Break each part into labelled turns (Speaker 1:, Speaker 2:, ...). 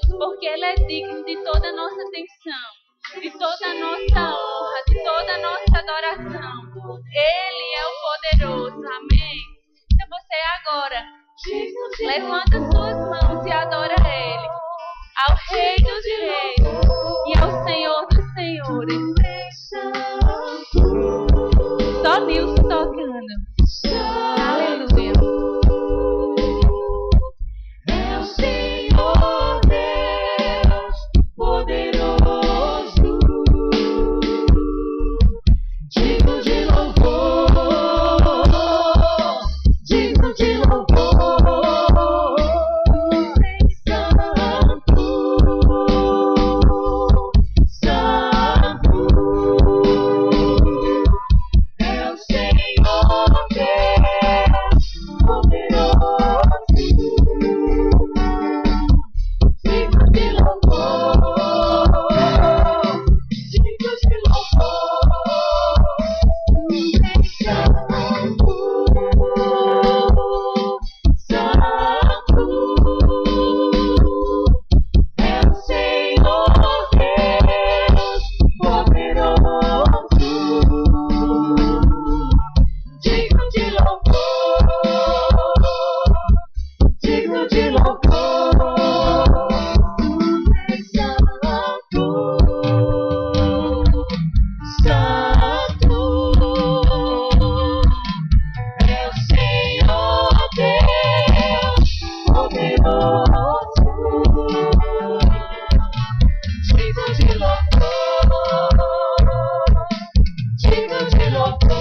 Speaker 1: porque Ele é digno de toda a nossa atenção, de toda a nossa honra, de toda a nossa adoração. Ele é o poderoso, amém? Então você agora levanta suas mãos e adora Ele, ao Rei dos Reis e ao Senhor dos Senhores. Só Nilson tocando. Aleluia.
Speaker 2: É o Senhor Deus poderoso, digno de louvor, digno de louvor, santo, santo. É o Senhor Deus poderoso, digno de louvor, digno de louvor, santo, santo. É o Senhor Deus poderoso, digno de louvor, digno de louvor, santo, santo. É o Senhor Deus poderoso, digno de louvor, digno de louvor,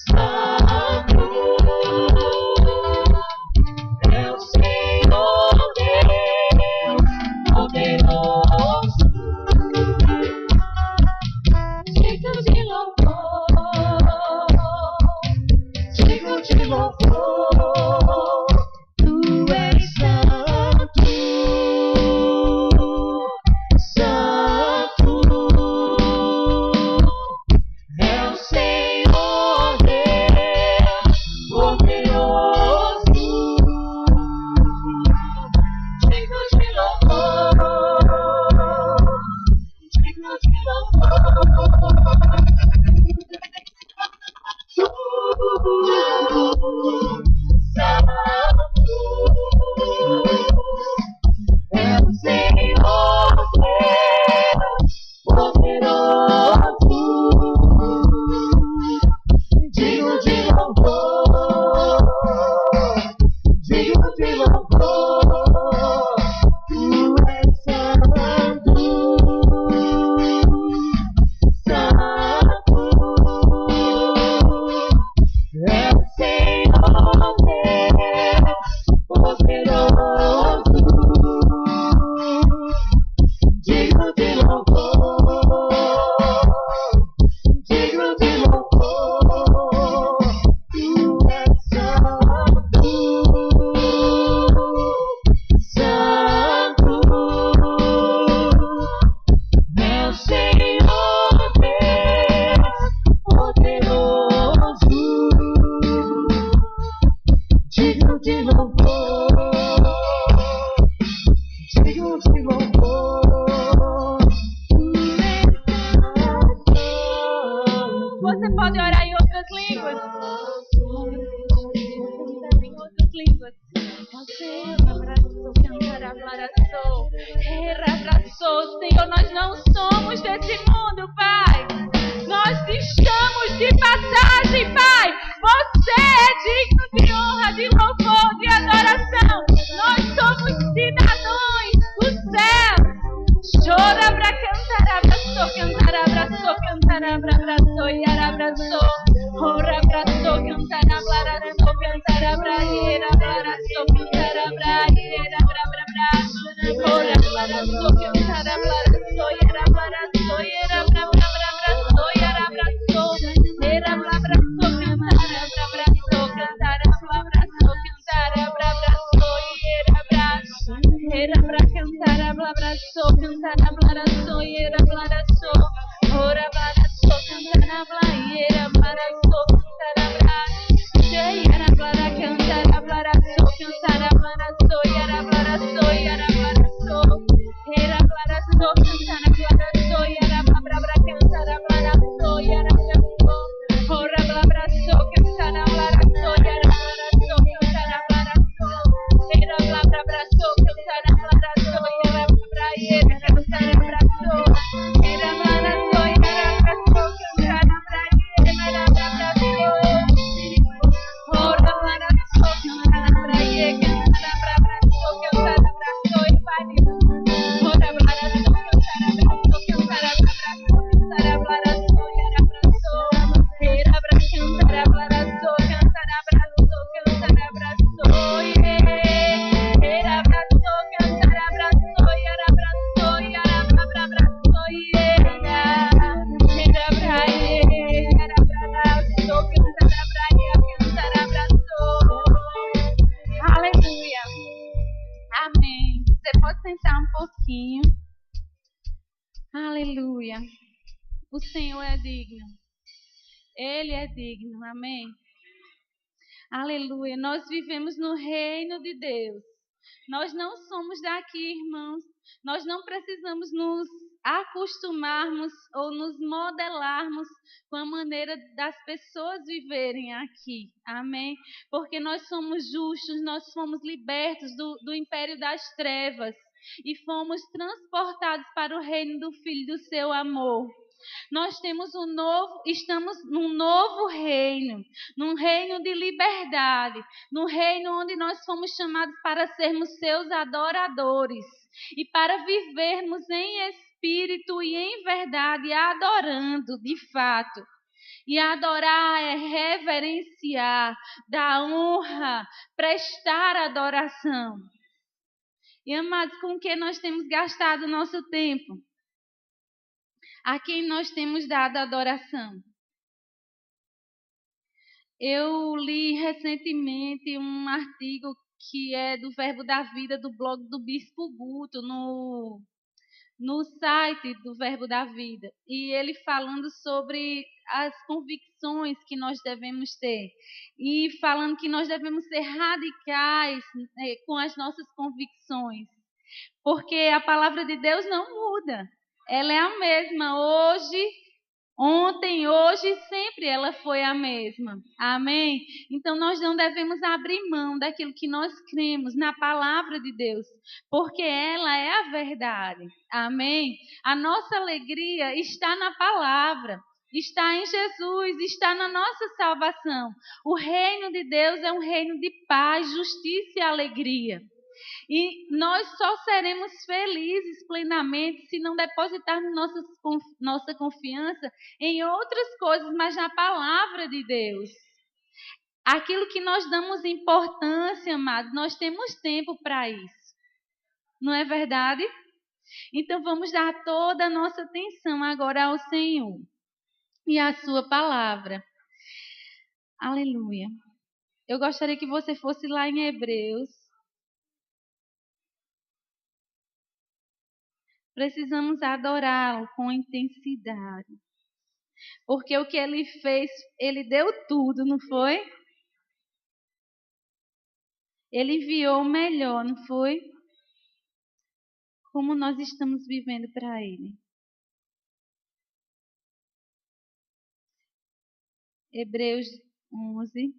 Speaker 2: santo, santo. É o Senhor Deus poderoso, digno de louvor, digno de louvor, tu és santo, santo. É o Senhor Deus poderoso, digno de louvor, digno de louvor, santo. É o Senhor Deus poderoso, digno de louvor, digno de louvor, tu és santo, santo. É o Senhor Deus poderoso, digno de louvor, digno de louvor, tu és santo, santo. É o Senhor Deus poderoso, digno de louvor, digno de louvor,
Speaker 1: Você pode orar em outras línguas. Em outras línguas. Senhor, nós não somos desse mundo, Pai. Nós estamos de passagem, Pai. Você é digno de honra, de louvor, de adoração. Nós somos cidadãos do céu. Chora pra cantar, abraçou, cantar, abraçou, cantar, abraçou, e abraçou. Ora, abraçou, cantar, abraçou, cantar, abraçou, cantar, abraçou. Ora, abraçou, cantar, abraçou, e abraçou, e abraçou, e abraçou, e abraçou. Aleluia. Amém. Você pode sentar um pouquinho. Aleluia. O Senhor é digno. Ele é digno. Amém. Aleluia. Nós vivemos no reino de Deus. Nós não somos daqui, irmãos. Nós não precisamos nos acostumarmos ou nos modelarmos com a maneira das pessoas viverem aqui. Amém? Porque nós somos justos, nós fomos libertos do império das trevas e fomos transportados para o reino do Filho do seu amor. Nós estamos num novo reino, num reino de liberdade, num reino onde nós fomos chamados para sermos seus adoradores e para vivermos em espírito e em verdade, adorando de fato. E adorar é reverenciar, dar honra, prestar adoração. E amados, com que nós temos gastado o nosso tempo? A quem nós temos dado adoração? Eu li recentemente um artigo que é do Verbo da Vida, do blog do Bispo Guto, no site do Verbo da Vida. E ele falando sobre as convicções que nós devemos ter. E falando que nós devemos ser radicais com as nossas convicções. Porque a palavra de Deus não muda. Ela é a mesma hoje, ontem, hoje e sempre ela foi a mesma. Amém? Então nós não devemos abrir mão daquilo que nós cremos na palavra de Deus, porque ela é a verdade. Amém? A nossa alegria está na palavra, está em Jesus, está na nossa salvação. O reino de Deus é um reino de paz, justiça e alegria. E nós só seremos felizes plenamente se não depositarmos nossa confiança em outras coisas, mas na palavra de Deus. Aquilo que nós damos importância, amados, nós temos tempo para isso. Não é verdade? Então vamos dar toda a nossa atenção agora ao Senhor e à sua palavra. Aleluia. Eu gostaria que você fosse lá em Hebreus. Precisamos adorá-lo com intensidade. Porque o que ele fez, ele deu tudo, não foi? Ele enviou o melhor, não foi? Como nós estamos vivendo para ele. Hebreus 11.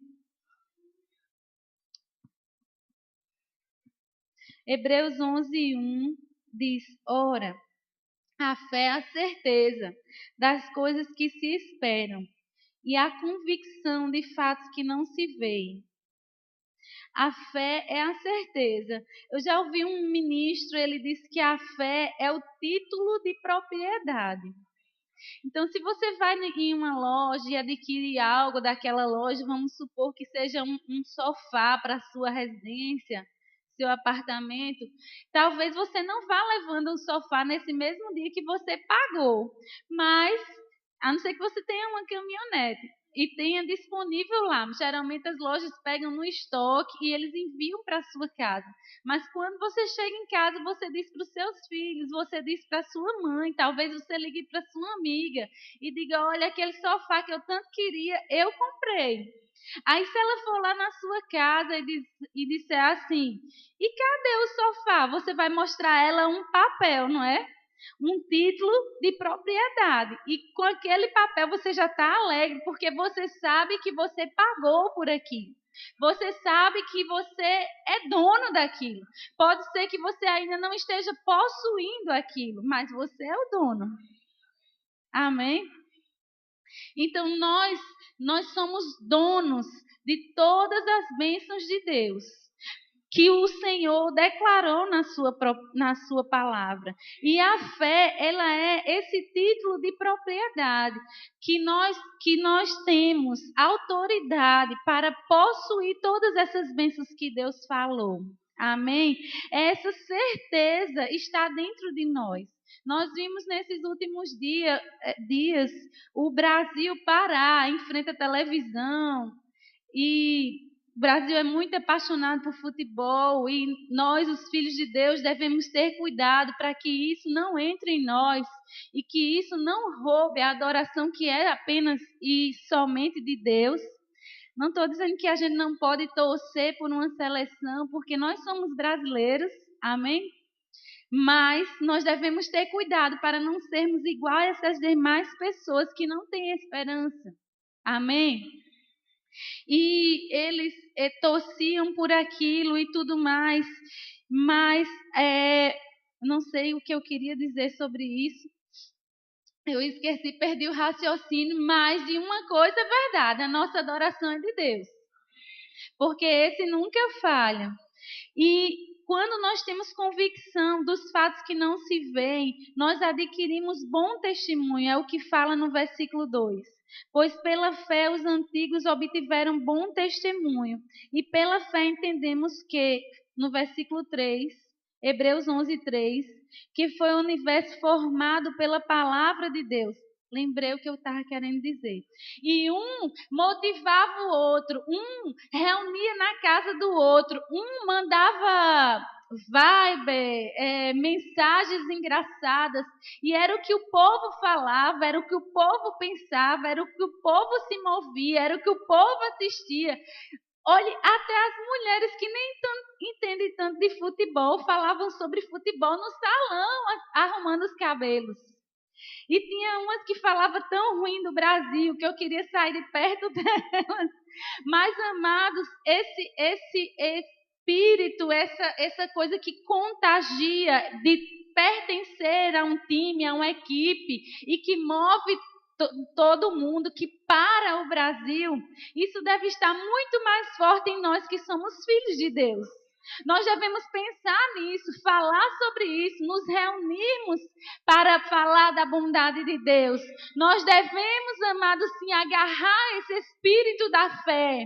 Speaker 1: Hebreus 11:1 diz: ora, a fé é a certeza das coisas que se esperam e a convicção de fatos que não se veem. A fé é a certeza. Eu já ouvi um ministro, ele disse que a fé é o título de propriedade. Então, se você vai em uma loja e adquire algo daquela loja, vamos supor que seja um sofá para a sua residência, seu apartamento, talvez você não vá levando um sofá nesse mesmo dia que você pagou, mas a não ser que você tenha uma caminhonete e tenha disponível lá. Geralmente as lojas pegam no estoque e eles enviam para a sua casa. Mas quando você chega em casa, você diz para os seus filhos, você diz para a sua mãe, talvez você ligue para a sua amiga e diga: olha, aquele sofá que eu tanto queria, eu comprei. Aí se ela for lá na sua casa e disser assim, e cadê o sofá? Você vai mostrar a ela um papel, não é? Um título de propriedade. E com aquele papel você já está alegre, porque você sabe que você pagou por aquilo. Você sabe que você é dono daquilo. Pode ser que você ainda não esteja possuindo aquilo, mas você é o dono. Amém? Então nós somos donos de todas as bênçãos de Deus que o Senhor declarou na sua palavra. E a fé, ela é esse título de propriedade que nós temos autoridade para possuir todas essas bênçãos que Deus falou. Amém? Essa certeza está dentro de nós. Nós vimos nesses últimos dias o Brasil parar em frente à televisão e o Brasil é muito apaixonado por futebol e nós, os filhos de Deus, devemos ter cuidado para que isso não entre em nós e que isso não roube a adoração que é apenas e somente de Deus. Não estou dizendo que a gente não pode torcer por uma seleção, porque nós somos brasileiros, amém? Mas nós devemos ter cuidado para não sermos iguais a essas demais pessoas que não têm esperança, amém? E eles torciam por aquilo e tudo mais, mas não sei o que eu queria dizer sobre isso. Eu esqueci, perdi o raciocínio, mas de uma coisa é verdade, a nossa adoração é de Deus, porque esse nunca falha. E quando nós temos convicção dos fatos que não se veem, nós adquirimos bom testemunho, é o que fala no versículo 2. Pois pela fé os antigos obtiveram bom testemunho, e pela fé entendemos que, no versículo 3, Hebreus 11:3, que foi o universo formado pela palavra de Deus. Lembrei o que eu estava querendo dizer. E um motivava o outro, um reunia na casa do outro, um mandava mensagens engraçadas, e era o que o povo falava, era o que o povo pensava, era o que o povo se movia, era o que o povo assistia. Olhe, até as mulheres que nem entendem tanto de futebol falavam sobre futebol no salão, arrumando os cabelos. E tinha umas que falavam tão ruim do Brasil que eu queria sair de perto delas. Mas, amados, esse espírito, essa coisa que contagia de pertencer a um time, a uma equipe e que move todo mundo, que para o Brasil, isso deve estar muito mais forte em nós que somos filhos de Deus. Nós devemos pensar nisso, falar sobre isso, nos reunirmos para falar da bondade de Deus. Nós devemos, amados, sim, agarrar esse espírito da fé,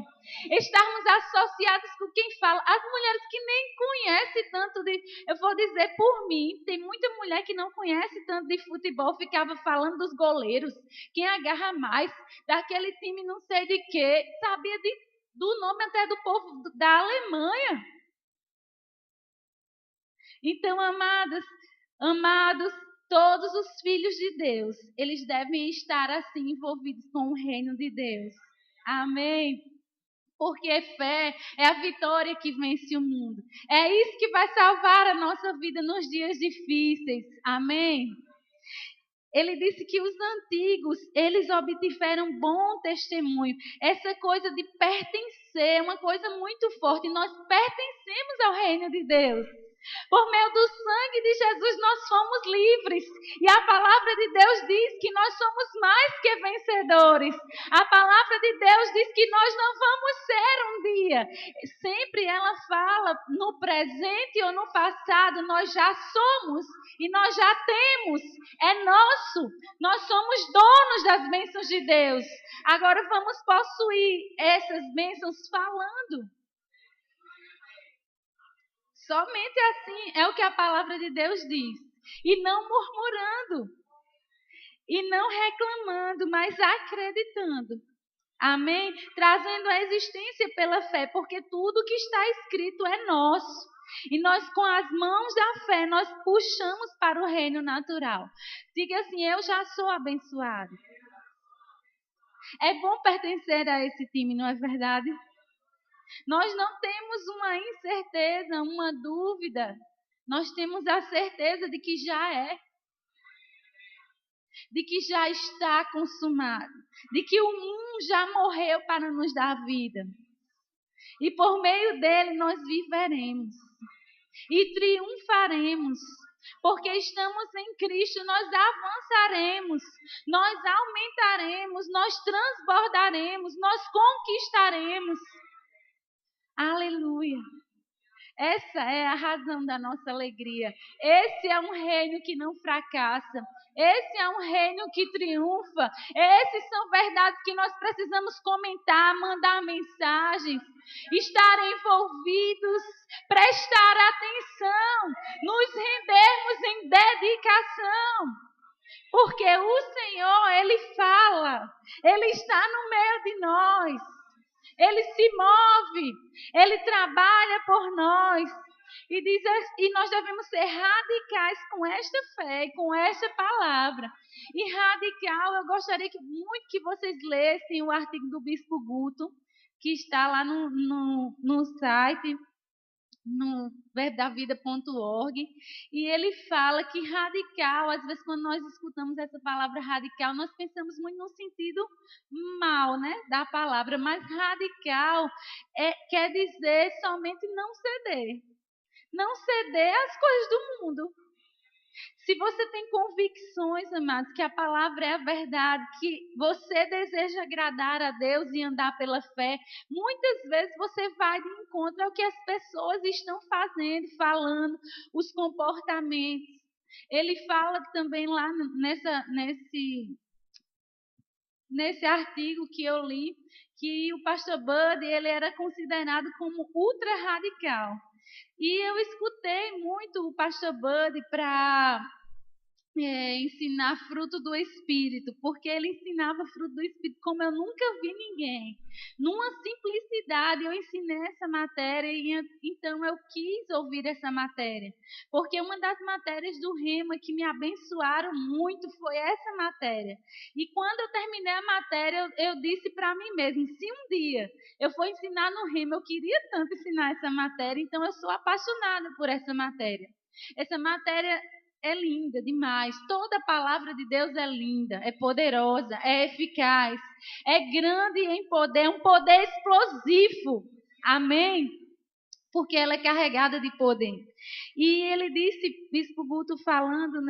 Speaker 1: estarmos associados com quem fala. As mulheres que nem conhecem tanto eu vou dizer por mim, tem muita mulher que não conhece tanto de futebol, ficava falando dos goleiros, quem agarra mais, daquele time não sei de quê, sabia do nome até do povo da Alemanha. Então, amados, todos os filhos de Deus, eles devem estar assim envolvidos com o reino de Deus. Amém? Porque fé é a vitória que vence o mundo. É isso que vai salvar a nossa vida nos dias difíceis. Amém? Ele disse que os antigos, eles obtiveram bom testemunho. Essa coisa de pertencer é uma coisa muito forte. Nós pertencemos ao reino de Deus. Por meio do sangue de Jesus nós fomos livres. E a palavra de Deus diz que nós somos mais que vencedores. A palavra de Deus diz que nós não vamos ser um dia. Sempre ela fala no presente ou no passado, nós já somos e nós já temos. É nosso. Nós somos donos das bênçãos de Deus. Agora vamos possuir essas bênçãos falando. Somente assim é o que a palavra de Deus diz. E não murmurando. E não reclamando, mas acreditando. Amém? Trazendo a existência pela fé, porque tudo que está escrito é nosso. E nós, com as mãos da fé, nós puxamos para o reino natural. Diga assim, eu já sou abençoado. É bom pertencer a esse time, não é verdade? Nós não temos uma incerteza, uma dúvida. Nós temos a certeza de que já é. De que já está consumado. De que um já morreu para nos dar vida. E por meio dele nós viveremos. E triunfaremos. Porque estamos em Cristo, nós avançaremos, nós aumentaremos, nós transbordaremos, nós conquistaremos. Aleluia! Essa é a razão da nossa alegria. Esse é um reino que não fracassa. Esse é um reino que triunfa. Esses são verdades que nós precisamos comentar, mandar mensagens, estar envolvidos, prestar atenção, nos rendermos em dedicação. Porque o Senhor, Ele fala, Ele está no meio de nós. Ele se move, Ele trabalha por nós. E nós devemos ser radicais com esta fé, com esta palavra. E radical, eu gostaria muito que vocês lessem o artigo do Bispo Guto, que está lá no site, no verbodavida.org, e ele fala que radical, às vezes quando nós escutamos essa palavra radical, nós pensamos muito no sentido mal, né, da palavra, mas radical quer dizer somente não ceder às coisas do mundo. Se você tem convicções, amados, que a palavra é a verdade, que você deseja agradar a Deus e andar pela fé, muitas vezes você vai de encontro ao que as pessoas estão fazendo, falando, os comportamentos. Ele fala também lá nesse artigo que eu li, que o pastor Buddy, ele era considerado como ultra radical. E eu escutei muito o pastor Buddy para ensinar fruto do Espírito, porque ele ensinava fruto do Espírito como eu nunca vi ninguém. Numa simplicidade, eu ensinei essa matéria e então eu quis ouvir essa matéria. Porque uma das matérias do Rema que me abençoaram muito foi essa matéria. E quando eu terminei a matéria, eu disse para mim mesma, se um dia eu for ensinar no Rema, eu queria tanto ensinar essa matéria, então eu sou apaixonada por essa matéria. Essa matéria é linda demais. Toda a palavra de Deus é linda, é poderosa, é eficaz, é grande em poder, é um poder explosivo. Amém? Porque ela é carregada de poder. E ele disse, Bispo Guto falando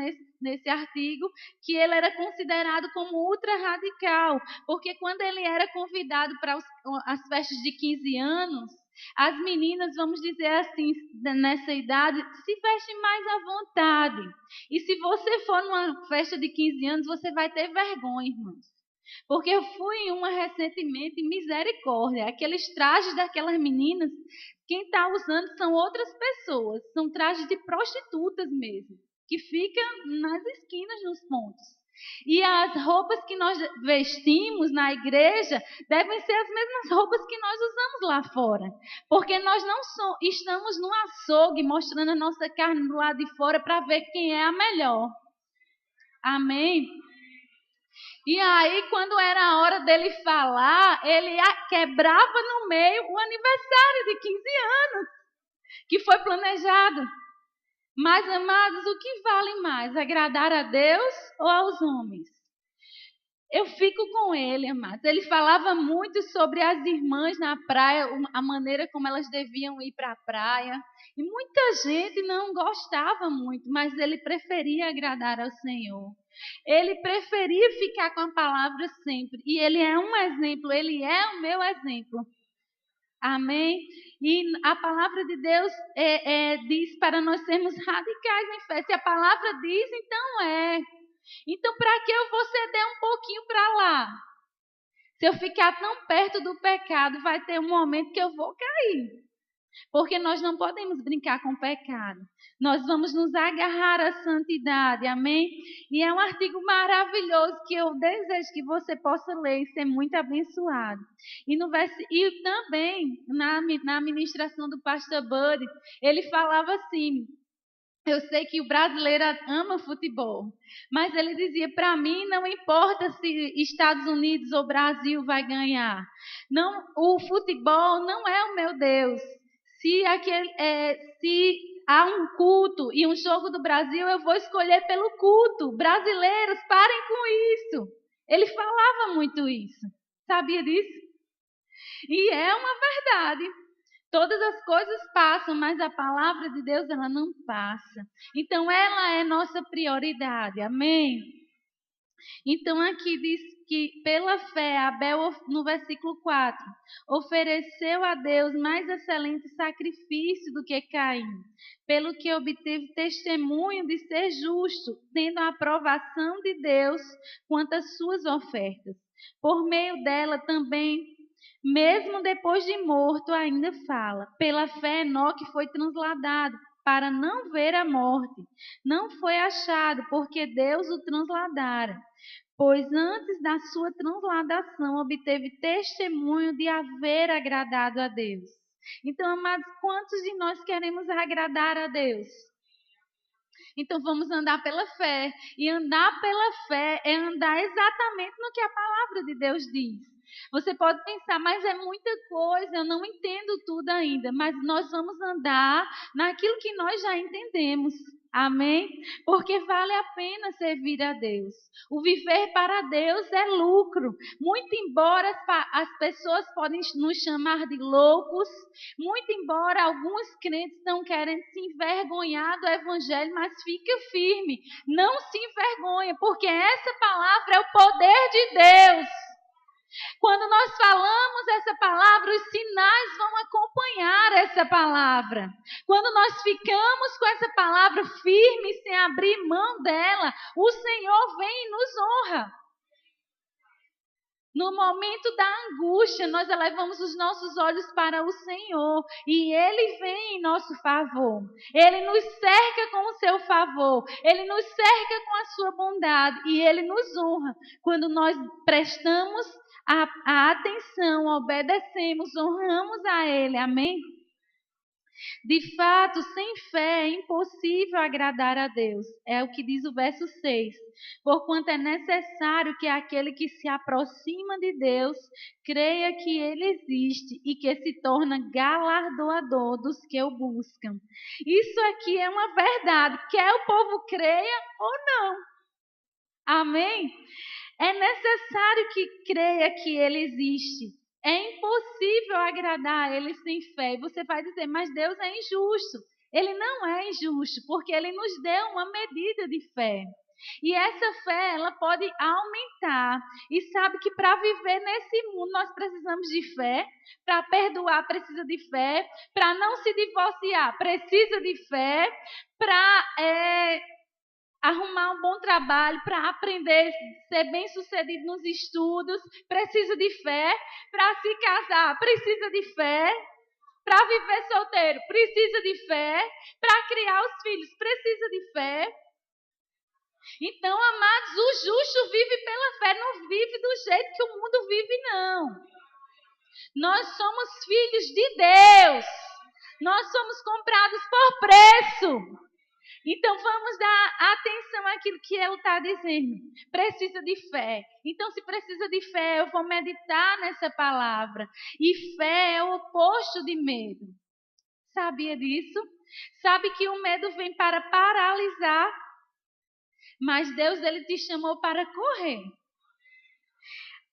Speaker 1: nesse artigo, que ele era considerado como ultra radical, porque quando ele era convidado para as festas de 15 anos, as meninas, vamos dizer assim, nessa idade, se vestem mais à vontade. E se você for numa festa de 15 anos, você vai ter vergonha, irmãos. Porque eu fui em uma recentemente, misericórdia, aqueles trajes daquelas meninas, quem está usando são outras pessoas, são trajes de prostitutas mesmo, que ficam nas esquinas, nos pontos. E as roupas que nós vestimos na igreja devem ser as mesmas roupas que nós usamos lá fora. Porque nós não estamos no açougue mostrando a nossa carne do lado de fora para ver quem é a melhor. Amém? E aí, quando era a hora dele falar, ele quebrava no meio o aniversário de 15 anos, que foi planejado. Mas, amados, o que vale mais? Agradar a Deus ou aos homens? Eu fico com ele, amados. Ele falava muito sobre as irmãs na praia, a maneira como elas deviam ir para a praia. E muita gente não gostava muito, mas ele preferia agradar ao Senhor. Ele preferia ficar com a palavra sempre. E ele é um exemplo, ele é o meu exemplo. Amém? E a palavra de Deus diz para nós sermos radicais em fé. Se a palavra diz, então é. Então, para que eu vou ceder um pouquinho para lá? Se eu ficar tão perto do pecado, vai ter um momento que eu vou cair. Porque nós não podemos brincar com o pecado. Nós vamos nos agarrar à santidade, amém? E é um artigo maravilhoso que eu desejo que você possa ler e ser muito abençoado. E também, na ministração do pastor Buddy, ele falava assim, Eu sei que o brasileiro ama futebol, mas ele dizia, para mim não importa se Estados Unidos ou Brasil vai ganhar. Não, o futebol não é o meu Deus. Se há um culto e um jogo do Brasil, eu vou escolher pelo culto. Brasileiros, parem com isso. Ele falava muito isso. Sabia disso? E é uma verdade. Todas as coisas passam, mas a palavra de Deus, ela não passa. Então, ela é nossa prioridade. Amém? Então, aqui diz que pela fé, Abel, no versículo 4, ofereceu a Deus mais excelente sacrifício do que Caim, pelo que obteve testemunho de ser justo, tendo a aprovação de Deus quanto às suas ofertas. Por meio dela também, mesmo depois de morto, ainda fala. Pela fé, Enoque foi transladado para não ver a morte. Não foi achado, porque Deus o transladara. Pois antes da sua transladação, obteve testemunho de haver agradado a Deus. Então, amados, quantos de nós queremos agradar a Deus? Então, vamos andar pela fé. E andar pela fé é andar exatamente no que a palavra de Deus diz. Você pode pensar, mas é muita coisa, eu não entendo tudo ainda. Mas nós vamos andar naquilo que nós já entendemos. Amém? Porque vale a pena servir a Deus. O viver para Deus é lucro. Muito embora as pessoas podem nos chamar de loucos, muito embora alguns crentes não querem se envergonhar do evangelho, mas fica firme. Não se envergonha, porque essa palavra é o poder de Deus. Quando nós falamos essa palavra, os sinais vão acompanhar essa palavra. Quando nós ficamos com essa palavra firme, sem abrir mão dela, o Senhor vem e nos honra. No momento da angústia, nós elevamos os nossos olhos para o Senhor e Ele vem em nosso favor. Ele nos cerca com o seu favor, Ele nos cerca com a sua bondade e Ele nos honra quando nós prestamos a atenção, obedecemos, honramos a Ele. Amém? De fato, sem fé é impossível agradar a Deus. É o que diz o verso 6. Porquanto é necessário que aquele que se aproxima de Deus creia que Ele existe e que se torna galardoador dos que o buscam. Isso aqui é uma verdade. Quer o povo creia ou não. Amém? É necessário que creia que Ele existe. É impossível agradar a Ele sem fé. E você vai dizer, mas Deus é injusto. Ele não é injusto, porque Ele nos deu uma medida de fé. E essa fé, ela pode aumentar. E sabe que para viver nesse mundo, nós precisamos de fé. Para perdoar, precisa de fé. Para não se divorciar, precisa de fé. Para arrumar um bom trabalho, para aprender, ser bem sucedido nos estudos, precisa de fé. Para se casar, precisa de fé. Para viver solteiro, precisa de fé. Para criar os filhos, precisa de fé. Então, amados, o justo vive pela fé, não vive do jeito que o mundo vive, não. Nós somos filhos de Deus. Nós somos comprados por preço. Então, vamos dar atenção àquilo que ele está dizendo. Precisa de fé. Então, se precisa de fé, eu vou meditar nessa palavra. E fé é o oposto de medo. Sabia disso? Sabe que o medo vem para paralisar, mas Deus, Ele te chamou para correr.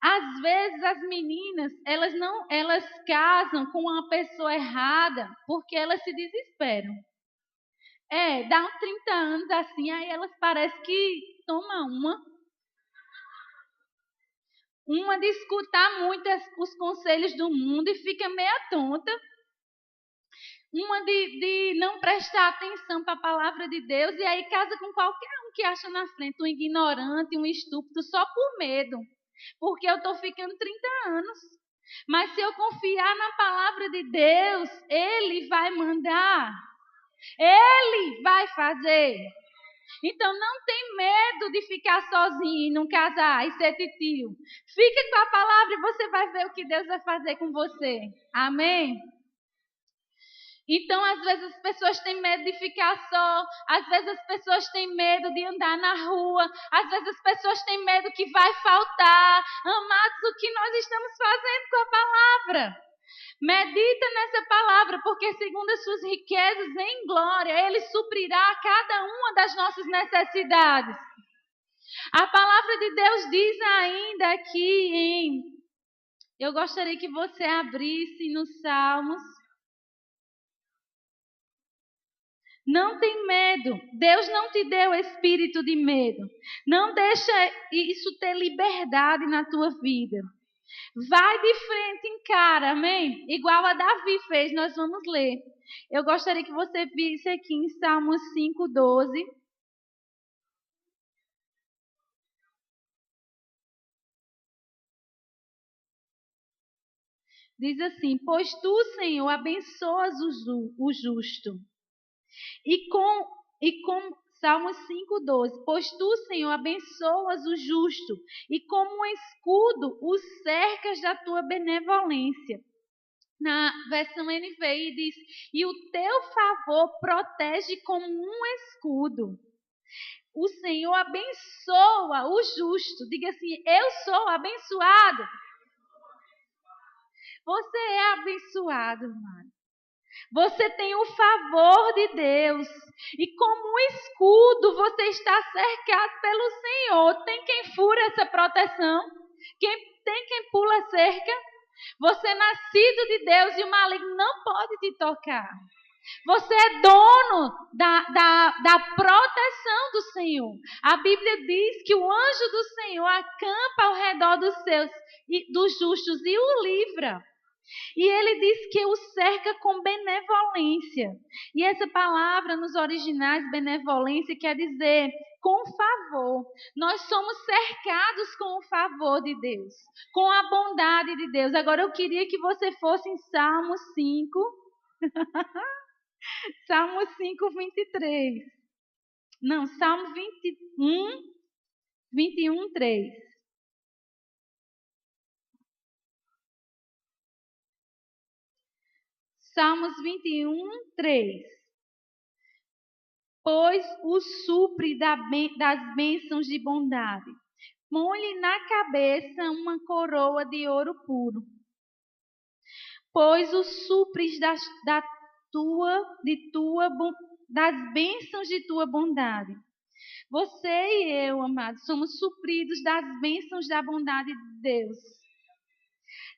Speaker 1: Às vezes as meninas, elas casam com uma pessoa errada porque elas se desesperam. Dá uns 30 anos assim, aí elas parecem que tomam uma de escutar muito os conselhos do mundo e fica meia tonta. Uma de não prestar atenção para a palavra de Deus e aí casa com qualquer um que acha na frente, um ignorante, um estúpido, só por medo. Porque eu estou ficando 30 anos. Mas se eu confiar na palavra de Deus, Ele vai mandar. Ele vai fazer. Então não tem medo de ficar sozinho e não casar e ser titio. Fica com a palavra e você vai ver o que Deus vai fazer com você. Amém? Então, às vezes as pessoas têm medo de ficar só, às vezes as pessoas têm medo de andar na rua, às vezes as pessoas têm medo que vai faltar. Amados, o que nós estamos fazendo com a palavra? Medita nessa palavra, porque segundo as suas riquezas em glória, Ele suprirá cada uma das nossas necessidades. A palavra de Deus diz ainda aqui eu gostaria que você abrisse nos Salmos. Não tem medo. Deus não te deu espírito de medo. Não deixa isso ter liberdade na tua vida. Vai de frente, encara, amém? Igual a Davi fez, nós vamos ler. Eu gostaria que você visse aqui em Salmos 5:12. Diz assim: pois tu, Senhor, abençoas o justo. E com Salmos 5:12, pois tu, Senhor, abençoas o justo, e como um escudo os cercas da tua benevolência. Na versão NVI diz, e o teu favor protege como um escudo. O Senhor abençoa o justo. Diga assim, eu sou abençoado. Você é abençoado, irmão. Você tem o favor de Deus. E como um escudo, você está cercado pelo Senhor. Tem quem fura essa proteção? Tem quem pula a cerca? Você é nascido de Deus e o maligno não pode te tocar. Você é dono da proteção do Senhor. A Bíblia diz que o anjo do Senhor acampa ao redor dos justos e o livra. E ele diz que o cerca com benevolência. E essa palavra nos originais, benevolência, quer dizer com favor. Nós somos cercados com o favor de Deus, com a bondade de Deus. Agora eu queria que você fosse em Salmo 5. Salmo 5:23. Não, Salmo 21:3. Salmos 21:3. Pois o supre das bênçãos de bondade. Põe-lhe na cabeça uma coroa de ouro puro. Pois o supres das bênçãos de tua bondade. Você e eu, amados, somos supridos das bênçãos da bondade de Deus.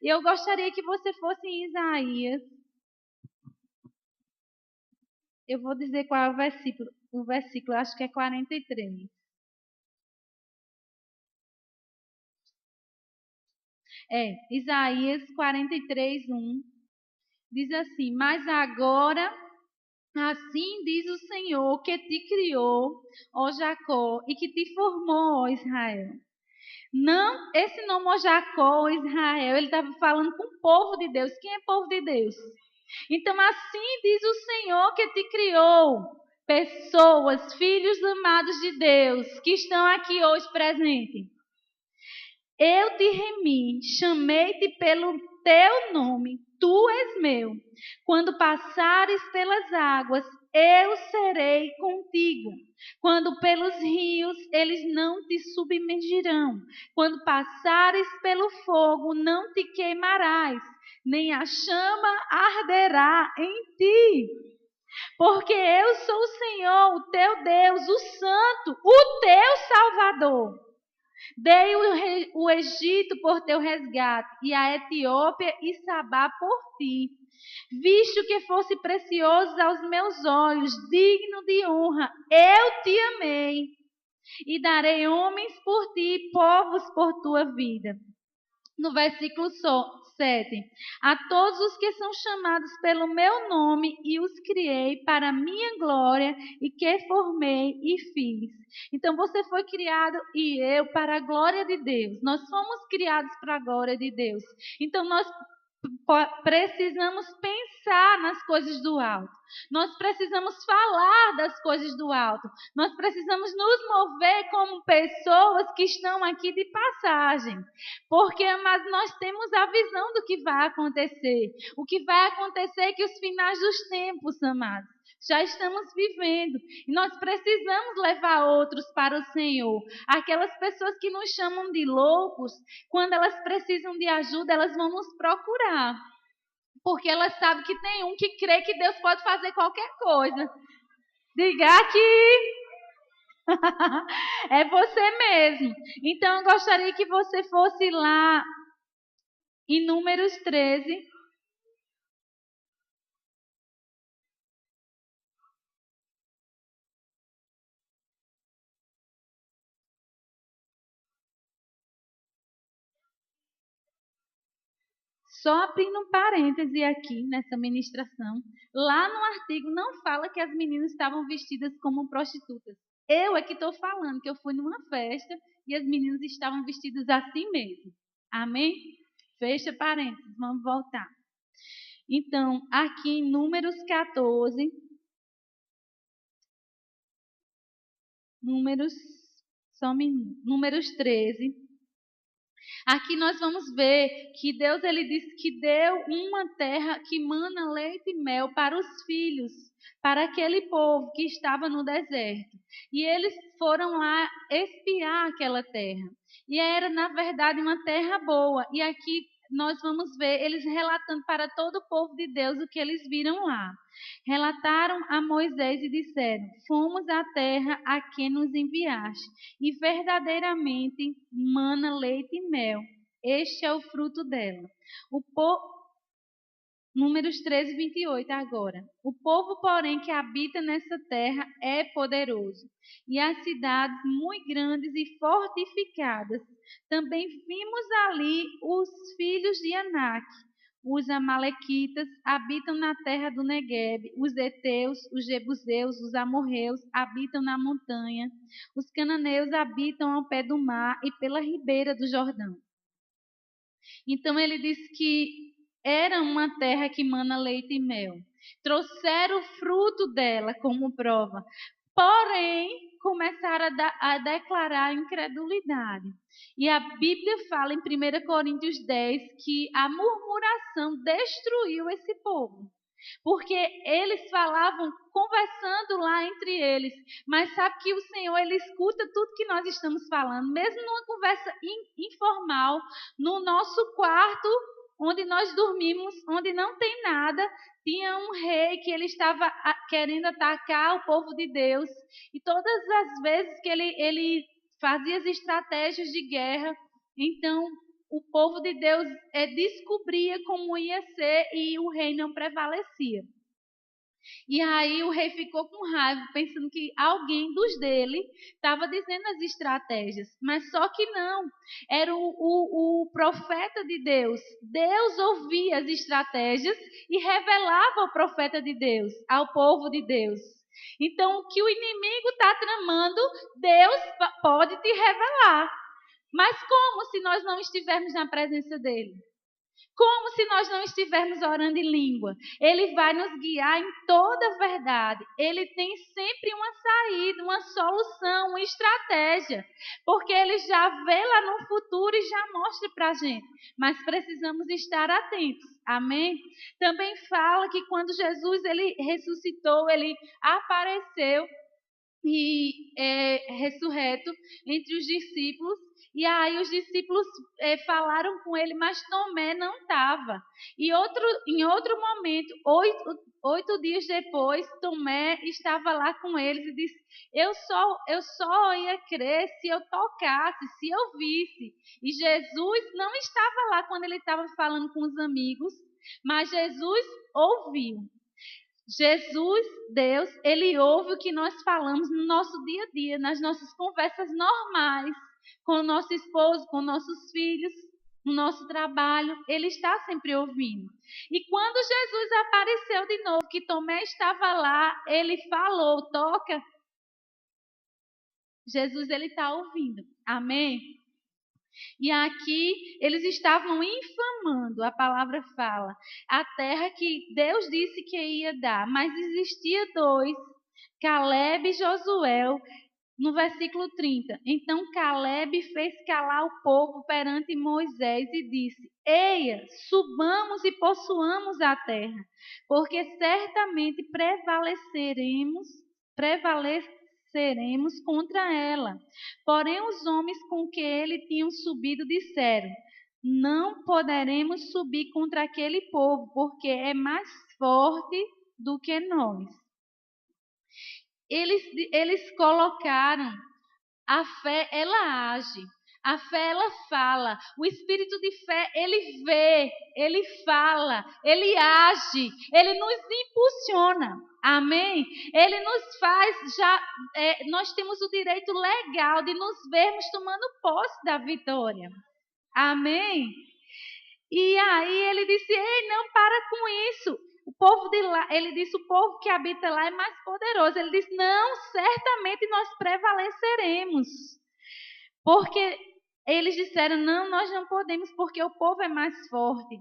Speaker 1: E eu gostaria que você fosse em Isaías. Eu vou dizer qual é o versículo. O versículo, acho que é 43. Isaías 43:1. Diz assim: mas agora, assim diz o Senhor que te criou, ó Jacó, e que te formou, ó Israel. Não, esse nome, ó Jacó, ó Israel, ele estava falando com o povo de Deus. Quem é povo de Deus? Então, assim diz o Senhor que te criou, pessoas, filhos amados de Deus, que estão aqui hoje presentes. Eu te remi, chamei-te pelo teu nome, tu és meu. Quando passares pelas águas, eu serei contigo. Quando pelos rios, eles não te submergirão. Quando passares pelo fogo, não te queimarás, nem a chama arderá em ti. Porque eu sou o Senhor, o teu Deus, o Santo, o teu Salvador. Dei o Egito por teu resgate, e a Etiópia e Sabá por ti. Visto que fosse precioso aos meus olhos, digno de honra, eu te amei. E darei homens por ti e povos por tua vida. No versículo 7. A todos os que são chamados pelo meu nome, e os criei para a minha glória, e que formei e fiz. Então você foi criado e eu para a glória de Deus. Nós fomos criados para a glória de Deus. Então nós precisamos pensar nas coisas do alto. Nós precisamos falar das coisas do alto. Nós precisamos nos mover como pessoas que estão aqui de passagem. Porque, mas nós temos a visão do que vai acontecer. O que vai acontecer é que os finais dos tempos, amados, já estamos vivendo. E nós precisamos levar outros para o Senhor. Aquelas pessoas que nos chamam de loucos, quando elas precisam de ajuda, elas vão nos procurar. Porque elas sabem que tem um que crê que Deus pode fazer qualquer coisa. Diga aqui. É você mesmo. Então eu gostaria que você fosse lá em Números 13. Só abrindo um parêntese aqui nessa ministração, lá no artigo não fala que as meninas estavam vestidas como prostitutas. Eu é que estou falando que eu fui numa festa e as meninas estavam vestidas assim mesmo. Amém? Fecha parênteses, vamos voltar. Então, aqui em Números 14, Números 13. Aqui nós vamos ver que Deus ele disse que deu uma terra que mana leite e mel para os filhos, para aquele povo que estava no deserto. E eles foram lá espiar aquela terra. E era, na verdade, uma terra boa. E aqui nós vamos ver eles relatando para todo o povo de Deus o que eles viram lá. Relataram a Moisés e disseram: fomos à terra a que nos enviaste, e verdadeiramente mana leite e mel. Este é o fruto dela. Números 13, 28 agora. O povo, porém, que habita nessa terra é poderoso, e as cidades muito grandes e fortificadas. Também vimos ali os filhos de Anak. Os amalequitas habitam na terra do Negueb, os heteus, os jebuseus, os amorreus habitam na montanha, os cananeus habitam ao pé do mar e pela ribeira do Jordão. Então ele diz que era uma terra que mana leite e mel. Trouxeram o fruto dela como prova. Porém, começaram a declarar incredulidade. E a Bíblia fala em 1 Coríntios 10 que a murmuração destruiu esse povo. Porque eles falavam, conversando lá entre eles. Mas sabe que o Senhor, Ele escuta tudo que nós estamos falando. Mesmo numa conversa informal, no nosso quarto, onde nós dormimos, onde não tem nada, tinha um rei que ele estava querendo atacar o povo de Deus. E todas as vezes que ele fazia as estratégias de guerra, então o povo de Deus descobria como ia ser e o rei não prevalecia. E aí o rei ficou com raiva, pensando que alguém dos dele estava dizendo as estratégias. Mas só que não, era o profeta de Deus. Deus ouvia as estratégias e revelava ao profeta de Deus, ao povo de Deus. Então, o que o inimigo está tramando, Deus pode te revelar. Mas como se nós não estivermos na presença dele? Como se nós não estivermos orando em língua? Ele vai nos guiar em toda a verdade. Ele tem sempre uma saída, uma solução, uma estratégia. Porque ele já vê lá no futuro e já mostra para a gente. Mas precisamos estar atentos. Amém? Também fala que quando Jesus ele ressuscitou, ele apareceu e ressurreto entre os discípulos, e aí os discípulos falaram com ele, mas Tomé não estava. E em outro momento, 8 dias depois, Tomé estava lá com eles e disse: eu só ia crer se eu tocasse, se eu visse. E Jesus não estava lá quando ele estava falando com os amigos, mas Jesus ouviu. Jesus, Deus, Ele ouve o que nós falamos no nosso dia a dia, nas nossas conversas normais, com o nosso esposo, com nossos filhos, no nosso trabalho. Ele está sempre ouvindo. E quando Jesus apareceu de novo, que Tomé estava lá, Ele falou: toca. Jesus, Ele está ouvindo. Amém? E aqui eles estavam infamando, a palavra fala, a terra que Deus disse que ia dar. Mas existia dois, Caleb e Josué, no versículo 30. Então Caleb fez calar o povo perante Moisés e disse: Eia, subamos e possuamos a terra, porque certamente prevaleceremos contra ela. Porém os homens com que ele tinham subido disseram: Não poderemos subir contra aquele povo, porque é mais forte do que nós. Eles colocaram, a fé, ela age, a fé, ela fala, o espírito de fé, ele vê, ele fala, ele age, ele nos impulsiona, amém? Ele nos faz, nós temos o direito legal de nos vermos tomando posse da vitória, amém? E aí ele disse: Ei, não, para com isso. O povo de lá, ele disse: o povo que habita lá é mais poderoso. Ele disse: Não, certamente nós prevaleceremos. Porque eles disseram: Não, nós não podemos, porque o povo é mais forte.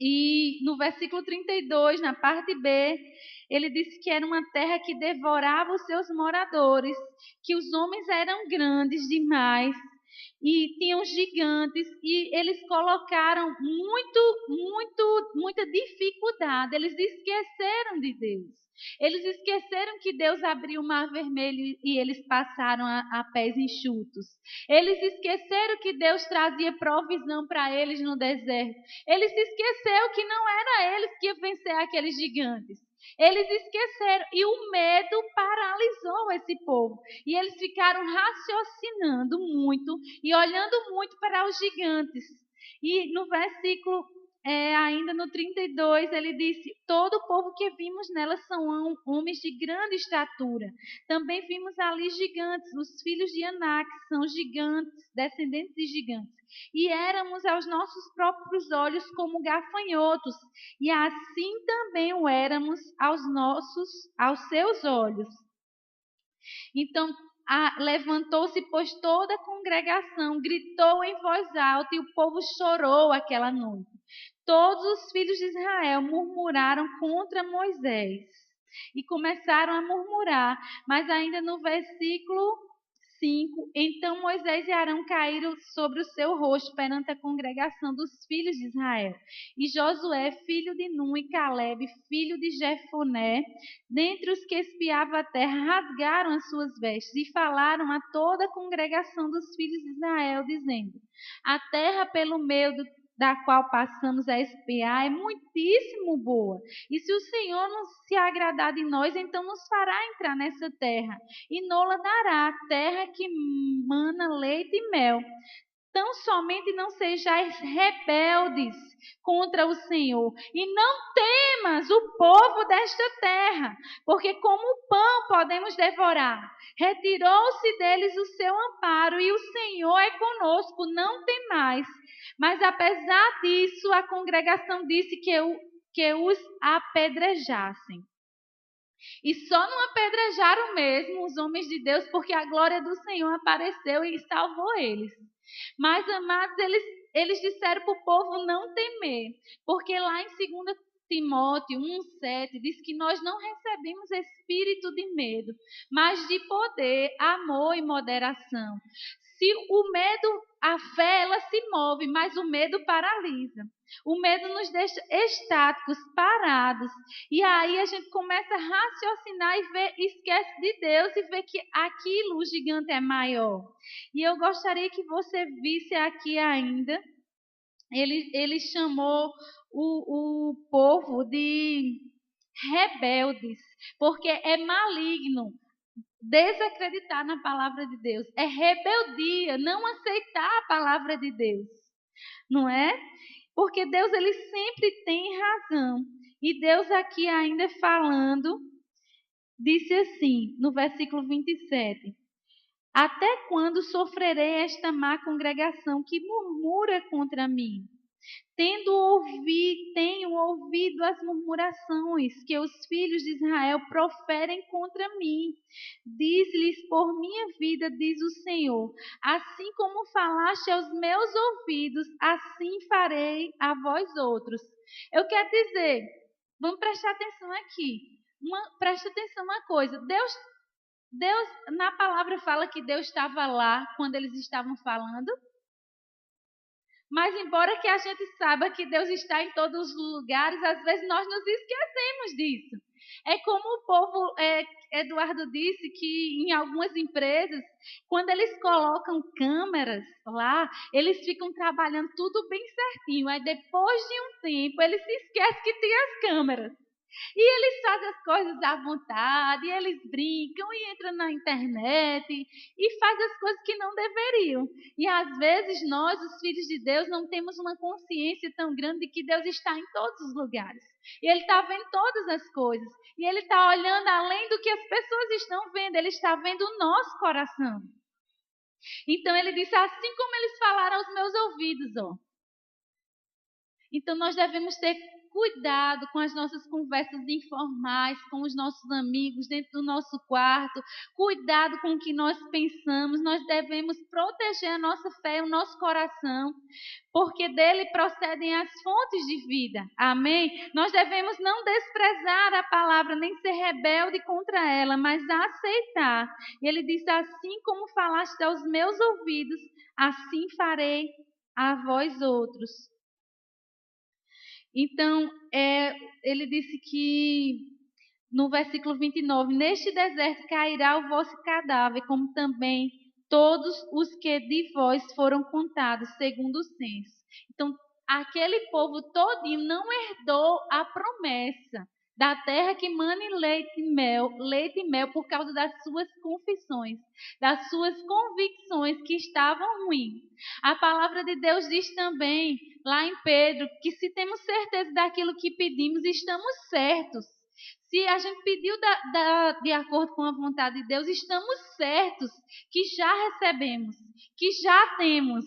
Speaker 1: E no versículo 32, na parte B, ele disse que era uma terra que devorava os seus moradores, que os homens eram grandes demais e tinham gigantes, e eles colocaram muita dificuldade. Eles esqueceram de Deus. Eles esqueceram que Deus abriu o mar vermelho e eles passaram a pés enxutos. Eles esqueceram que Deus trazia provisão para eles no deserto. Eles esqueceram que não era eles que iam vencer aqueles gigantes. Eles esqueceram e o medo paralisou esse povo. E eles ficaram raciocinando muito e olhando muito para os gigantes. E no versículo, ainda no 32, ele disse: Todo o povo que vimos nela são homens de grande estatura. Também vimos ali gigantes, os filhos de Anak, são gigantes, descendentes de gigantes. E éramos aos nossos próprios olhos como gafanhotos, e assim também o éramos aos seus olhos. Então levantou-se, pois, toda a congregação gritou em voz alta, e o povo chorou aquela noite. Todos os filhos de Israel murmuraram contra Moisés e começaram a murmurar, mas ainda no versículo 5, então Moisés e Arão caíram sobre o seu rosto perante a congregação dos filhos de Israel. E Josué, filho de Nun, e Caleb, filho de Jefoné, dentre os que espiavam a terra, rasgaram as suas vestes e falaram a toda a congregação dos filhos de Israel, dizendo: A terra pelo meio da qual passamos a espiar é muitíssimo boa. E se o Senhor não se agradar de nós, então nos fará entrar nessa terra e nola dará, terra que mana leite e mel. Tão somente não sejais rebeldes contra o Senhor, e não temas o povo desta terra, porque como o pão podemos devorar. Retirou-se deles o seu amparo, e o Senhor é conosco, não temais. Mas apesar disso, a congregação disse que os apedrejassem. E só não apedrejaram mesmo os homens de Deus, porque a glória do Senhor apareceu e salvou eles. Mas, amados, eles disseram para o povo não temer, porque lá em 2 Timóteo 1,7 diz que nós não recebemos espírito de medo, mas de poder, amor e moderação. Se o medo, a fé, ela se move, mas o medo paralisa. O medo nos deixa estáticos, parados. E aí a gente começa a raciocinar e esquece de Deus e vê que aquilo, o gigante, é maior. E eu gostaria que você visse aqui ainda, ele chamou o povo de rebeldes, porque é maligno desacreditar na palavra de Deus. É rebeldia, não aceitar a palavra de Deus, não é? Porque Deus, ele sempre tem razão. E Deus aqui ainda falando, disse assim, no versículo 27, Até quando sofrerei esta má congregação que murmura contra mim? Tenho ouvido as murmurações que os filhos de Israel proferem contra mim. Diz-lhes por minha vida, diz o Senhor, assim como falaste aos meus ouvidos, assim farei a vós outros. Eu quero dizer, vamos prestar atenção aqui. Presta atenção uma coisa. Deus, na palavra fala que Deus estava lá quando eles estavam falando. Mas embora que a gente saiba que Deus está em todos os lugares, às vezes nós nos esquecemos disso. É como o povo, Eduardo disse, que em algumas empresas, quando eles colocam câmeras lá, eles ficam trabalhando tudo bem certinho. Aí depois de um tempo, eles se esquecem que tem as câmeras. E eles fazem as coisas à vontade, e eles brincam e entram na internet e fazem as coisas que não deveriam. E às vezes nós, os filhos de Deus, não temos uma consciência tão grande de que Deus está em todos os lugares. E Ele está vendo todas as coisas. E Ele está olhando além do que as pessoas estão vendo. Ele está vendo o nosso coração. Então Ele disse, assim como eles falaram aos meus ouvidos, ó. Então nós devemos ter cuidado com as nossas conversas informais, com os nossos amigos dentro do nosso quarto. Cuidado com o que nós pensamos. Nós devemos proteger a nossa fé, o nosso coração, porque dele procedem as fontes de vida. Amém? Nós devemos não desprezar a palavra, nem ser rebelde contra ela, mas aceitar. Ele diz, assim como falaste aos meus ouvidos, assim farei a vós outros. Então, ele disse que, no versículo 29, neste deserto cairá o vosso cadáver, como também todos os que de vós foram contados, segundo o censo. Então, aquele povo todinho não herdou a promessa da terra que mana leite e mel, por causa das suas confissões, das suas convicções que estavam ruins. A palavra de Deus diz também, lá em Pedro, que se temos certeza daquilo que pedimos, estamos certos. Se a gente pediu de acordo com a vontade de Deus, estamos certos que já recebemos, que já temos.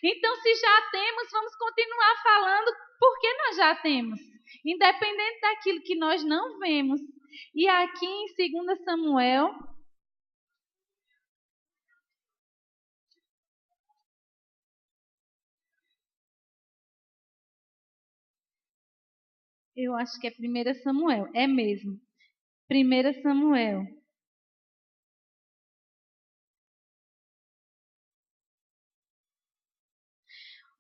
Speaker 1: Então, se já temos, vamos continuar falando porque nós já temos, independente daquilo que nós não vemos. E aqui em 2 Samuel, eu acho que é 1 Samuel, é mesmo. 1 Samuel.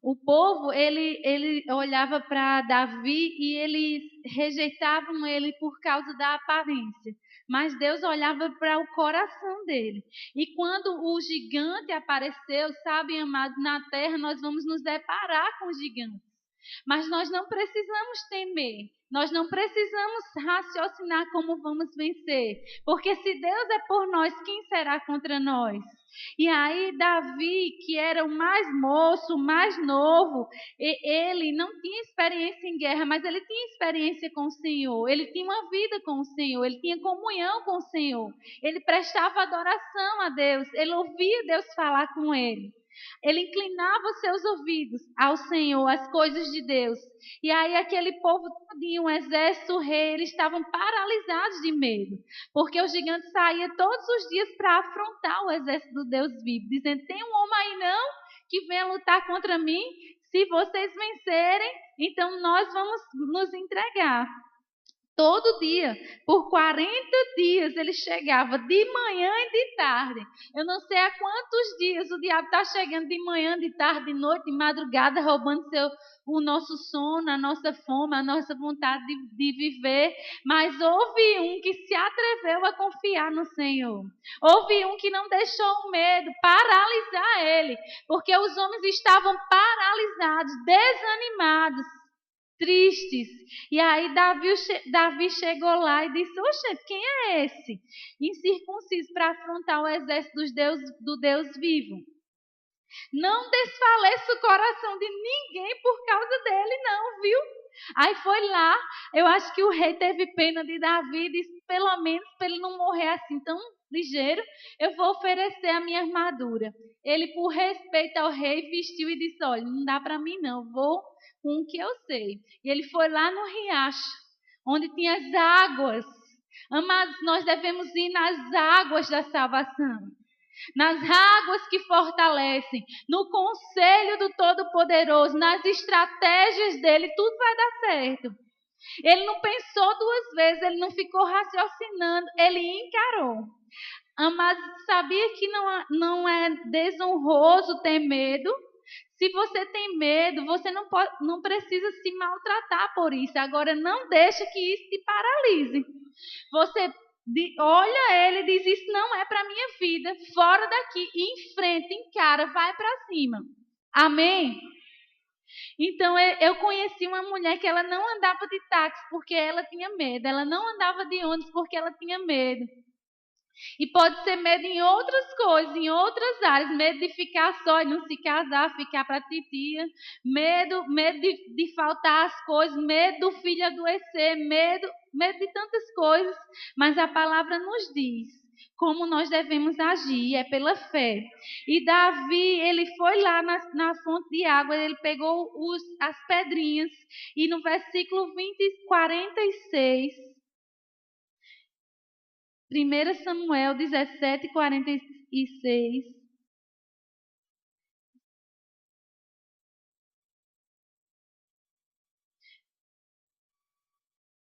Speaker 1: O povo, ele olhava para Davi e eles rejeitavam ele por causa da aparência. Mas Deus olhava para o coração dele. E quando o gigante apareceu, sabe, amado, na terra nós vamos nos deparar com os gigantes. Mas nós não precisamos temer. Nós não precisamos raciocinar como vamos vencer. Porque se Deus é por nós, quem será contra nós? E aí Davi, que era o mais moço, o mais novo, ele não tinha experiência em guerra, mas ele tinha experiência com o Senhor. Ele tinha uma vida com o Senhor, ele tinha comunhão com o Senhor. Ele prestava adoração a Deus, ele ouvia Deus falar com ele. Ele inclinava os seus ouvidos ao Senhor, às coisas de Deus. E aí aquele povo todinho, o exército, o rei, eles estavam paralisados de medo. Porque o gigante saía todos os dias para afrontar o exército do Deus vivo, dizendo, tem um homem aí não que venha lutar contra mim? Se vocês vencerem, então nós vamos nos entregar. Todo dia, por 40 dias, ele chegava de manhã e de tarde. Eu não sei há quantos dias o diabo está chegando de manhã, de tarde, de noite, de madrugada, roubando o nosso sono, a nossa fome, a nossa vontade de viver. Mas houve um que se atreveu a confiar no Senhor. Houve um que não deixou o medo paralisar ele, porque os homens estavam paralisados, desanimados, tristes. E aí Davi chegou lá e disse, oxe, quem é esse? Incircunciso para afrontar o exército do Deus vivo. Não desfaleça o coração de ninguém por causa dele não, viu? Aí foi lá, eu acho que o rei teve pena de Davi e disse, pelo menos para ele não morrer assim tão ligeiro, eu vou oferecer a minha armadura. Ele, por respeito ao rei, vestiu e disse, olha, não dá para mim não, vou com o que eu sei. E ele foi lá no riacho, onde tinha as águas. Amados, nós devemos ir nas águas da salvação, nas águas que fortalecem, no conselho do Todo-Poderoso, nas estratégias dele, tudo vai dar certo. Ele não pensou duas vezes, ele não ficou raciocinando, ele encarou. Amados, sabia que não é desonroso ter medo? Se você tem medo, você não precisa se maltratar por isso. Agora, não deixa que isso te paralise. Você olha ele e diz, isso não é para a minha vida. Fora daqui, enfrenta, encara, vai para cima. Amém? Então, eu conheci uma mulher que ela não andava de táxi porque ela tinha medo. Ela não andava de ônibus porque ela tinha medo. E pode ser medo em outras coisas, em outras áreas. Medo de ficar só e não se casar, ficar para titia. Medo de faltar as coisas. Medo do filho adoecer. Medo de tantas coisas. Mas a palavra nos diz como nós devemos agir, é pela fé. E Davi, ele foi lá na fonte de água, ele pegou as pedrinhas. E no versículo 46... 1 Samuel 17:46.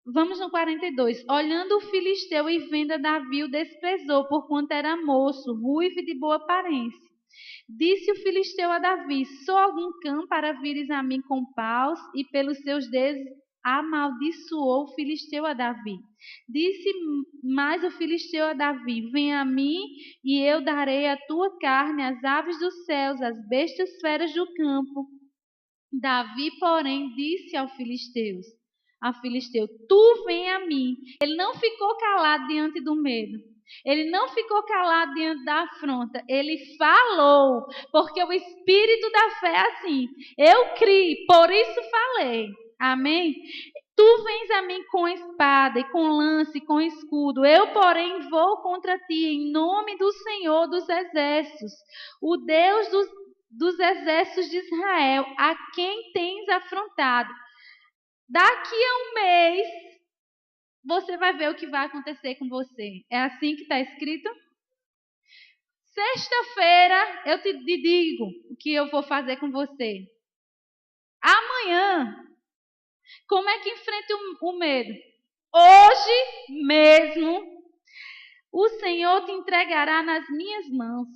Speaker 1: Vamos no 42. Olhando o filisteu e vendo a Davi, o desprezou, porquanto era moço, ruivo e de boa aparência. Disse o filisteu a Davi, sou algum cão para vires a mim com paus? E pelos seus dedos amaldiçoou o filisteu a Davi. Disse mais o filisteu a Davi, vem a mim e eu darei a tua carne às aves dos céus, às bestas feras do campo. Davi, porém, disse ao filisteu, tu vem a mim. Ele não ficou calado diante do medo. Ele não ficou calado diante da afronta. Ele falou, porque o espírito da fé é assim. Eu criei, por isso falei. Amém? Tu vens a mim com espada e com lança e com escudo. Eu, porém, vou contra ti em nome do Senhor dos Exércitos, o Deus dos exércitos de Israel, a quem tens afrontado. Daqui a um mês, você vai ver o que vai acontecer com você. É assim que está escrito? Sexta-feira, eu te digo o que eu vou fazer com você. Amanhã, como é que enfrenta o medo? Hoje mesmo, o Senhor te entregará nas minhas mãos,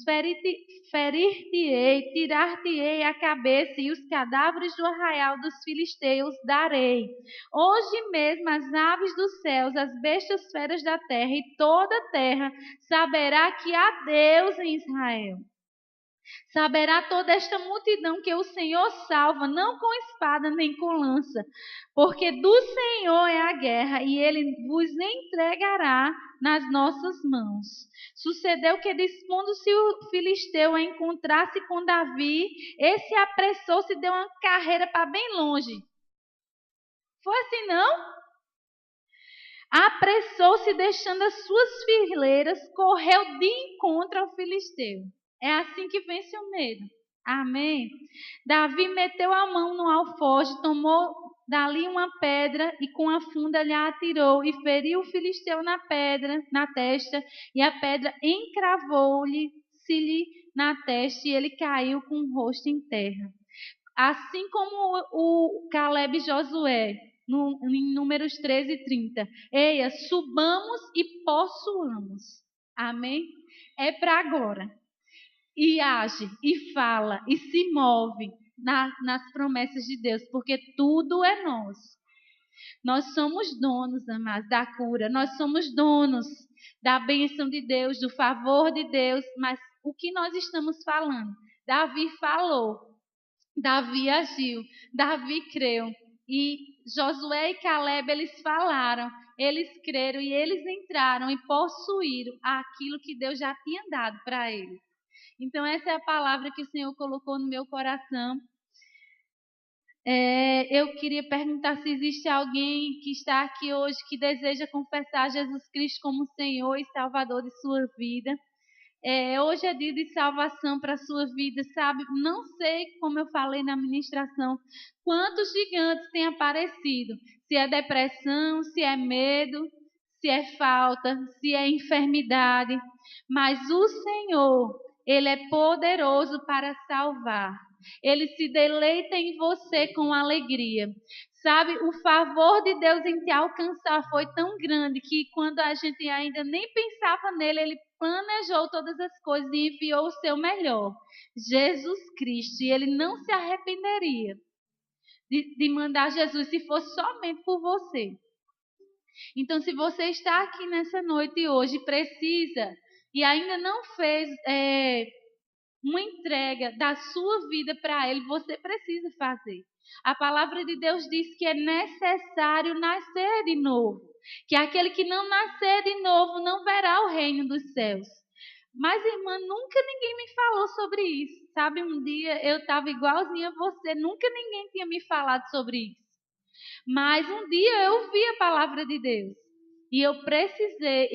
Speaker 1: ferir-te-ei, tirar-te-ei a cabeça e os cadáveres do arraial dos filisteus darei. Hoje mesmo as aves dos céus, as bestas feras da terra e toda a terra saberá que há Deus em Israel. Saberá toda esta multidão que o Senhor salva, não com espada nem com lança, porque do Senhor é a guerra e ele vos entregará nas nossas mãos. Sucedeu que, dispondo-se o filisteu a encontrar-se com Davi, esse apressou-se e deu uma carreira para bem longe. Foi assim, não? Apressou-se, deixando as suas fileiras, correu de encontro ao filisteu. É assim que vence o medo. Amém? Davi meteu a mão no alforje, tomou dali uma pedra e com a funda lhe atirou e feriu o filisteu na testa, e a pedra encravou-lhe na testa e ele caiu com o rosto em terra. Assim como o Caleb e Josué, em Números 13:30. Eia, subamos e possuamos. Amém? É para agora. E age, e fala, e se move nas promessas de Deus, porque tudo é nosso. Nós somos donos, amados, da cura. Nós somos donos da bênção de Deus, do favor de Deus. Mas o que nós estamos falando? Davi falou, Davi agiu, Davi creu. E Josué e Caleb, eles falaram, eles creram e eles entraram e possuíram aquilo que Deus já tinha dado para eles. Então essa é a palavra que o Senhor colocou no meu coração. Eu queria perguntar se existe alguém que está aqui hoje que deseja confessar Jesus Cristo como Senhor e Salvador de sua vida. Hoje é dia de salvação para a sua vida, sabe? Não sei, como eu falei na ministração, quantos gigantes têm aparecido. Se é depressão, se é medo, se é falta, se é enfermidade. Mas o Senhor, Ele é poderoso para salvar. Ele se deleita em você com alegria. Sabe, o favor de Deus em te alcançar foi tão grande que quando a gente ainda nem pensava nele, Ele planejou todas as coisas e enviou o seu melhor, Jesus Cristo. E Ele não se arrependeria de mandar Jesus se fosse somente por você. Então, se você está aqui nessa noite e hoje precisa e ainda não fez uma entrega da sua vida para Ele, você precisa fazer. A palavra de Deus diz que é necessário nascer de novo, que aquele que não nascer de novo não verá o reino dos céus. Mas, irmã, nunca ninguém me falou sobre isso. Sabe, um dia eu estava igualzinha a você, nunca ninguém tinha me falado sobre isso. Mas um dia eu ouvi a palavra de Deus. E eu precisei,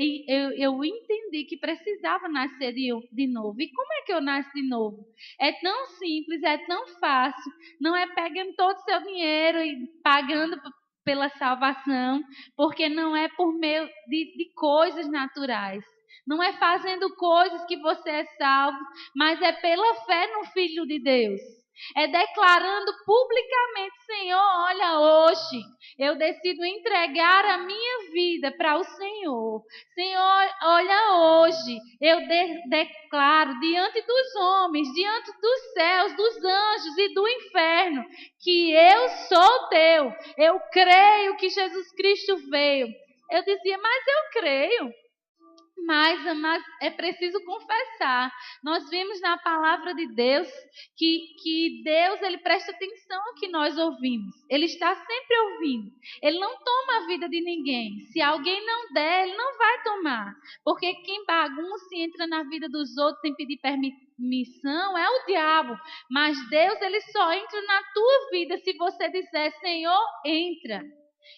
Speaker 1: eu entendi que precisava nascer de novo. E como é que eu nasço de novo? É tão simples, é tão fácil. Não é pegando todo o seu dinheiro e pagando pela salvação, porque não é por meio de coisas naturais. Não é fazendo coisas que você é salvo, mas é pela fé no Filho de Deus. É declarando publicamente: Senhor, olha, hoje eu decido entregar a minha vida para o Senhor. Senhor, olha, hoje eu declaro diante dos homens, diante dos céus, dos anjos e do inferno, que eu sou teu. Eu creio que Jesus Cristo veio. Eu dizia, mas eu creio. Mas é preciso confessar. Nós vimos na palavra de Deus que Deus, Ele presta atenção ao que nós ouvimos. Ele está sempre ouvindo. Ele não toma a vida de ninguém. Se alguém não der, Ele não vai tomar. Porque quem bagunça e entra na vida dos outros sem pedir permissão é o diabo. Mas Deus, Ele só entra na tua vida se você disser: Senhor, entra.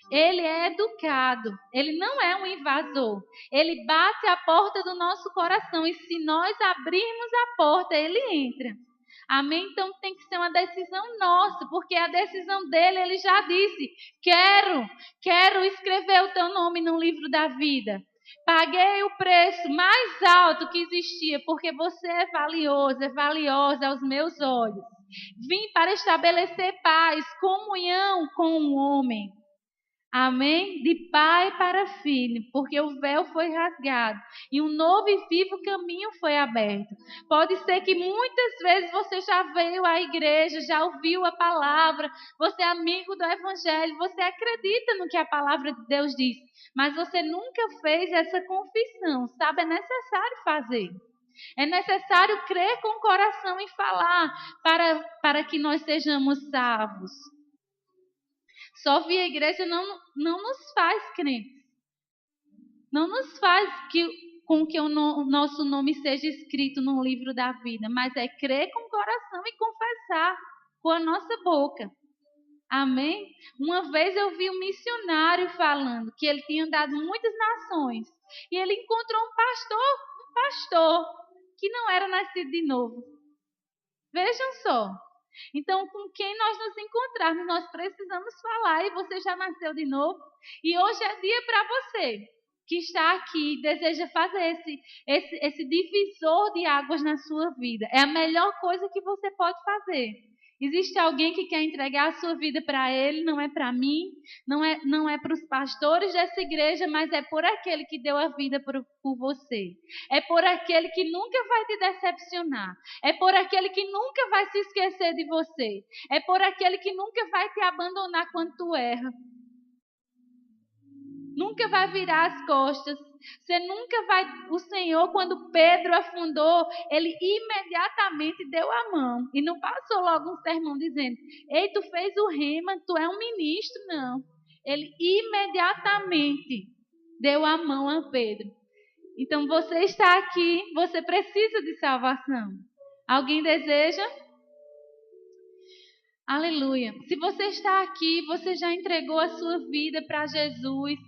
Speaker 1: Ele é educado, ele não é um invasor. Ele bate a porta do nosso coração e se nós abrirmos a porta, ele entra. Amém? Então tem que ser uma decisão nossa, porque a decisão dele, ele já disse: quero escrever o teu nome no livro da vida. Paguei o preço mais alto que existia, porque você é valiosa aos meus olhos. Vim para estabelecer paz, comunhão com o homem. Amém? De pai para filho, porque o véu foi rasgado e um novo e vivo caminho foi aberto. Pode ser que muitas vezes você já veio à igreja, já ouviu a palavra, você é amigo do evangelho, você acredita no que a palavra de Deus diz, mas você nunca fez essa confissão, sabe? É necessário fazer. É necessário crer com o coração e falar para que nós sejamos salvos. Só vir à igreja não nos faz crentes. Não nos faz com que o nosso nome seja escrito no livro da vida. Mas é crer com o coração e confessar com a nossa boca. Amém? Uma vez eu vi um missionário falando que ele tinha andado em muitas nações. E ele encontrou um pastor que não era nascido de novo. Vejam só. Então, com quem nós nos encontrarmos, nós precisamos falar. E você já nasceu de novo. E hoje é dia para você que está aqui e deseja fazer esse divisor de águas na sua vida. É a melhor coisa que você pode fazer. Existe alguém que quer entregar a sua vida para Ele, não é para mim, não é para os pastores dessa igreja, mas é por aquele que deu a vida por você. É por aquele que nunca vai te decepcionar. É por aquele que nunca vai se esquecer de você. É por aquele que nunca vai te abandonar quando tu erra. Nunca vai virar as costas. Você nunca vai... O Senhor, quando Pedro afundou, Ele imediatamente deu a mão. E não passou logo um sermão dizendo: ei, tu fez o rema, tu é um ministro. Não. Ele imediatamente deu a mão a Pedro. Então você está aqui, você precisa de salvação. Alguém deseja? Aleluia. Se você está aqui, você já entregou a sua vida para Jesus.